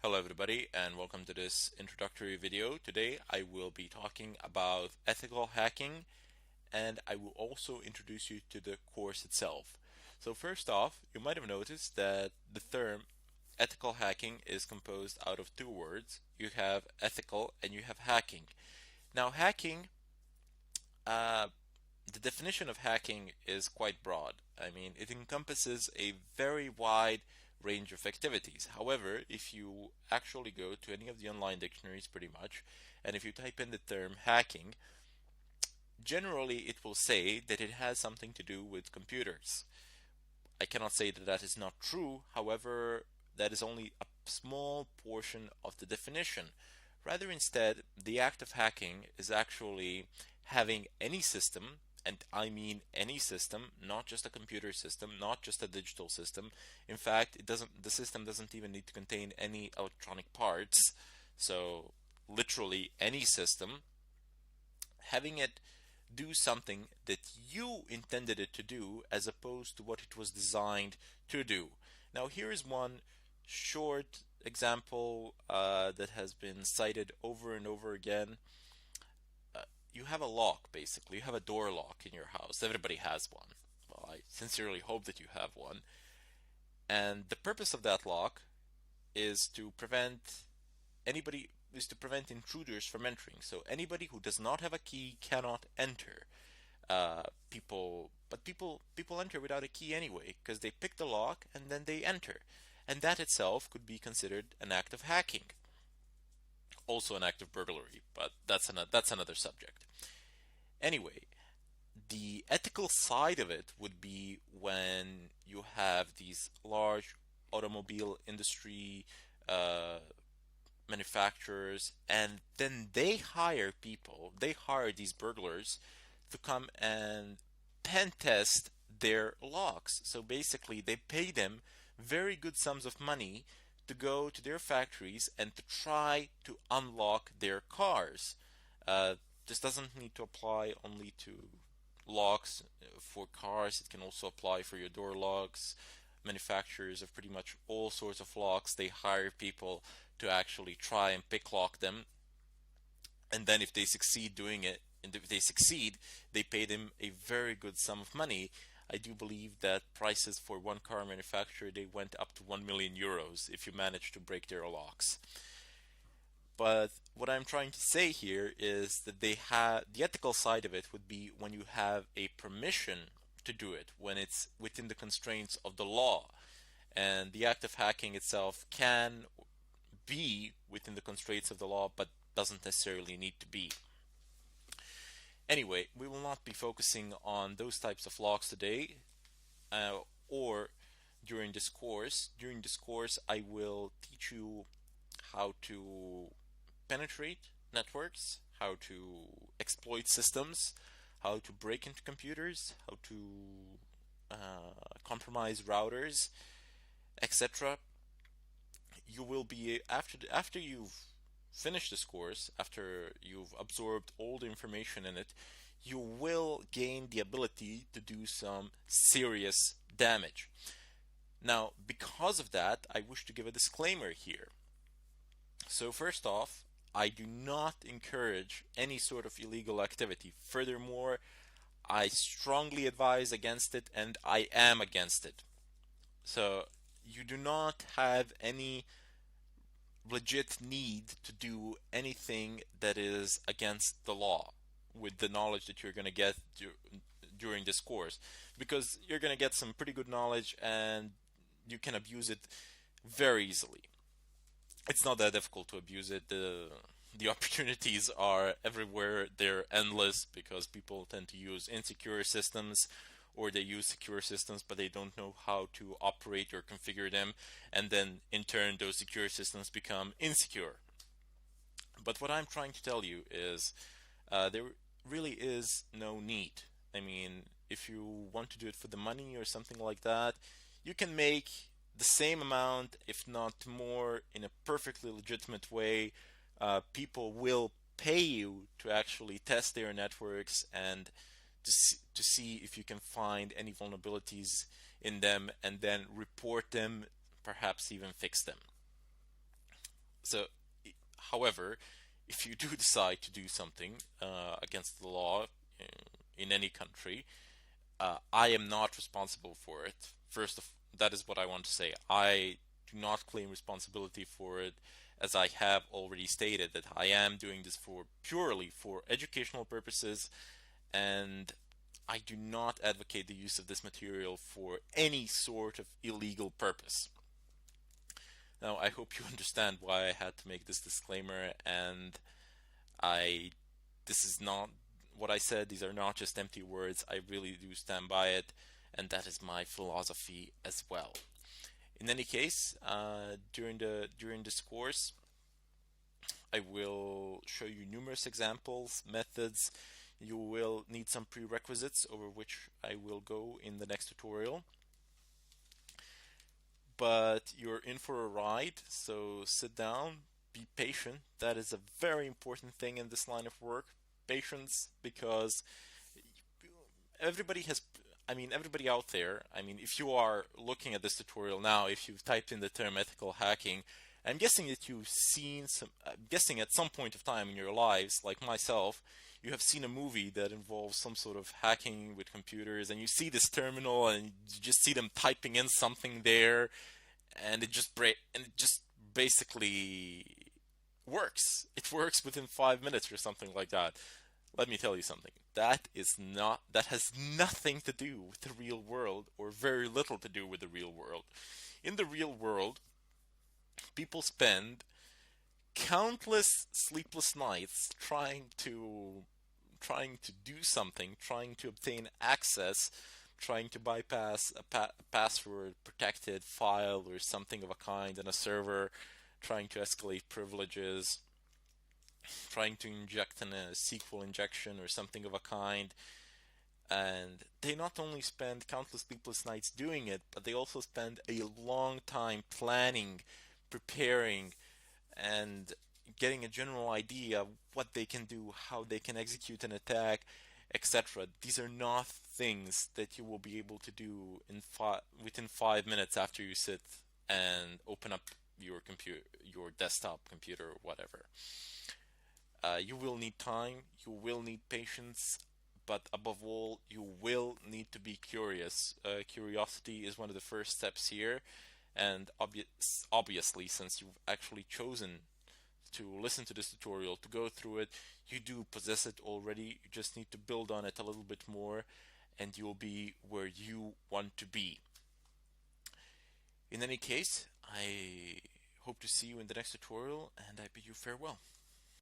Hello everybody and welcome to this introductory video. Today I will be talking about ethical hacking and I will also introduce you to the course itself. So first off, you might have noticed that the term ethical hacking is composed out of two words. You have ethical and you have hacking. Now hacking, the definition of hacking is quite broad. I mean, it encompasses a very wide range of activities. However, if you actually go to any of the online dictionaries pretty much, and if you type in the term hacking, generally it will say that it has something to do with computers. I cannot say that that is not true. However, that is only a small portion of the definition. Rather, instead, the act of hacking is actually having any system, and I mean any system, not just a computer system, not just a digital system. In fact, the system doesn't even need to contain any electronic parts. So literally any system, having it do something that you intended it to do as opposed to what it was designed to do. Now here is one short example that has been cited over and over again. You have a lock, basically. You have a door lock in your house. Everybody has one. Well, I sincerely hope that you have one. And the purpose of that lock is to prevent intruders from entering. So anybody who does not have a key cannot enter. People enter without a key anyway because they pick the lock and then they enter, and that itself could be considered an act of hacking. Also an act of burglary, but that's another subject. Anyway, the ethical side of it would be when you have these large automobile industry manufacturers, and then they hire these burglars to come and pen test their locks. So basically, they pay them very good sums of money to go to their factories and to try to unlock their cars. This doesn't need to apply only to locks for cars. It can also apply for your door locks. Manufacturers of pretty much all sorts of locks, they hire people to actually try and pick lock them, and then if they succeed doing it, and if they succeed, they pay them a very good sum of money. I do believe that prices for one car manufacturer, they went up to 1 million euros if you manage to break their locks. But what I'm trying to say here is that they have the ethical side of it would be when you have a permission to do it, when it's within the constraints of the law. And the act of hacking itself can be within the constraints of the law, but doesn't necessarily need to be. Anyway, we will not be focusing on those types of locks today or during this course. During this course, I will teach you how to penetrate networks, how to exploit systems, how to break into computers, how to compromise routers, etc. You will be after you've finished this course, after you've absorbed all the information in it, you will gain the ability to do some serious damage. Now, because of that, I wish to give a disclaimer here. So first off, I do not encourage any sort of illegal activity. Furthermore, I strongly advise against it, and I am against it. So you do not have any legit need to do anything that is against the law with the knowledge that you're going to get during this course, because you're going to get some pretty good knowledge and you can abuse it very easily. It's not that difficult to abuse it. The opportunities are everywhere. They're endless because people tend to use insecure systems, or they use secure systems but they don't know how to operate or configure them, and then in turn those secure systems become insecure. But what I'm trying to tell you is there really is no need. I mean, if you want to do it for the money or something like that, you can make the same amount, if not more, in a perfectly legitimate way. People will pay you to actually test their networks and to see if you can find any vulnerabilities in them and then report them, perhaps even fix them. So, however, if you do decide to do something against the law in any country, I am not responsible for it. That is what I want to say. I do not claim responsibility for it, as I have already stated that I am doing this for purely for educational purposes, and I do not advocate the use of this material for any sort of illegal purpose. Now, I hope you understand why I had to make this disclaimer, and I this is not what I said. These are not just empty words. I really do stand by it, and that is my philosophy as well. In any case, during this course, I will show you numerous examples, methods. You will need some prerequisites over which I will go in the next tutorial. But you're in for a ride, so sit down, be patient. That is a very important thing in this line of work. Patience, because everybody has, everybody out there, if you are looking at this tutorial now, if you've typed in the term ethical hacking, I'm guessing that you've seen I'm guessing at some point of time in your lives, like myself, you have seen a movie that involves some sort of hacking with computers, and you see this terminal and you just see them typing in something there, and it just basically works. It works within 5 minutes or something like that. Let me tell you something. That has nothing to do with the real world, or very little to do with the real world. In the real world, people spend countless sleepless nights trying to do something, trying to obtain access, trying to bypass a password protected file or something of a kind on a server, trying to escalate privileges, trying to inject in a SQL injection or something of a kind. And they not only spend countless sleepless nights doing it, but they also spend a long time planning, preparing, and getting a general idea of what they can do, how they can execute an attack, etc. These are not things that you will be able to do within 5 minutes after you sit and open up your computer, your desktop computer, or whatever. You will need time, you will need patience, but above all, you will need to be curious. Curiosity is one of the first steps here, and obviously, since you've actually chosen to listen to this tutorial, to go through it, you do possess it already. You just need to build on it a little bit more, and you'll be where you want to be. In any case, I hope to see you in the next tutorial, and I bid you farewell.